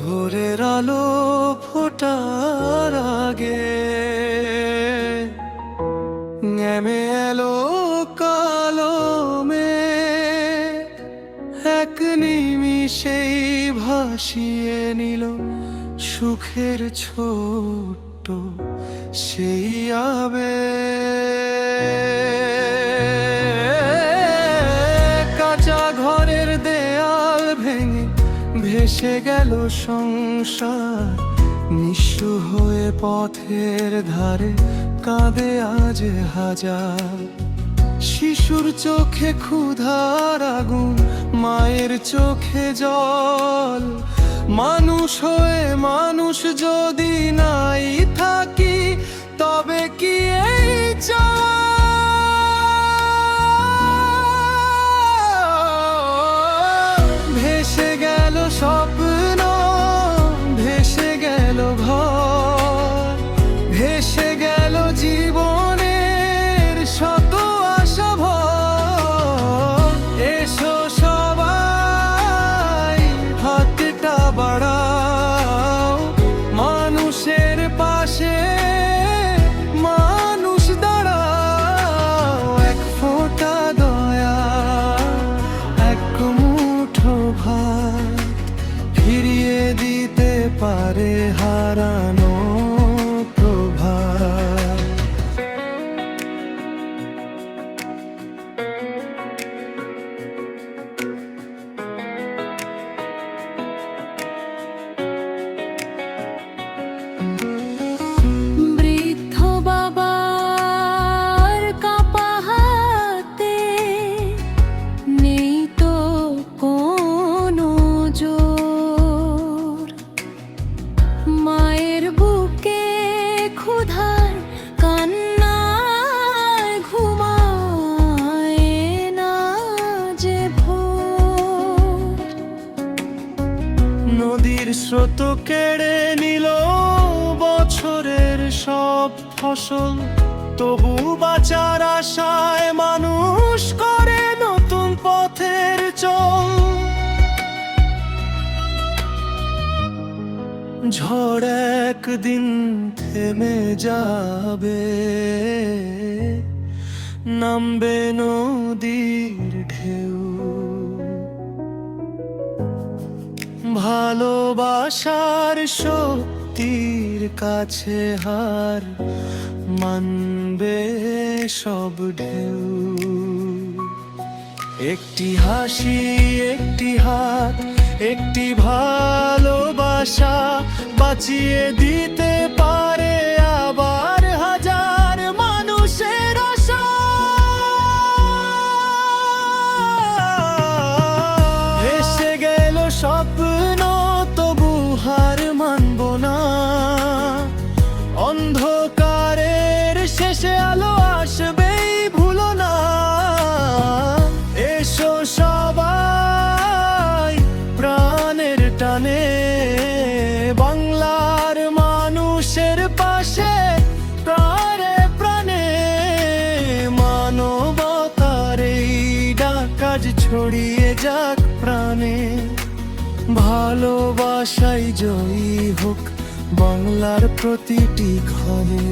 ভোরের আলো ফোটার আগে নেমে এলো কালো মেঘ, এক নিমিষেই ভাসিয়ে নিল সুখের ছোট্ট সেই আবেগ। কাঁচা ঘরের দেয়াল ভেঙে ভেসে গেল সংসার, নিঃস্ব হয়ে পথের ধারে কাঁদে আজ হাজার। শিশুর চোখে ক্ষুধার আগুন, মায়ের চোখে জল। মানুষ হয়ে মানুষ যদি নাই থাকি, তবে কি এই ভেসে গেল স্বপ্ন, ভেসে গেল ঘর, ভেসে গেল জীবনের শত আশা ভর। এসো সবাই হাতটা বাড়াও, মানুষের পাশে মানুষ দাঁড়াও। এক ফোঁটা দয়া, এক মুঠো ভাত ফিরিয়ে দিতে পারে হারানো প্রভাত। বৃদ্ধ বাবার কাঁপা হাতে নেই তো কোনো জোর, মায়ের বুকে ক্ষুধার কান্নায় ঘুমায় না যে ভোর। নদীর স্রোত কেড়ে নিল বছরের সব ফসল, তবু বাঁচার আশায় মানুষ করে নতুন পথের চল। ঝড় একদিন থেমে যাবে, নামবে নদীর ঢেউ। ভালোবাসার শক্তির কাছে হার মানবে সব ঢেউ। একটি হাসি, একটি হাত, একটি ভালোবাসা বাঁচিয়ে দিতে পারে আবার হাজার মানুষের আশা। ভেসে গেল স্বপ্ন, তবু হার মানব না। অন্ধকারের শেষে আলো আসবেই, ভুলো না। এসো সবাই প্রাণের টানে বাংলার মানুষের পাশে, প্রাণে প্রাণে মানবতার এই ডাক আজ ছড়িয়ে যাক প্রাণে। ভালোবাসাই জয়ী হোক বাংলার প্রতিটি ঘরে।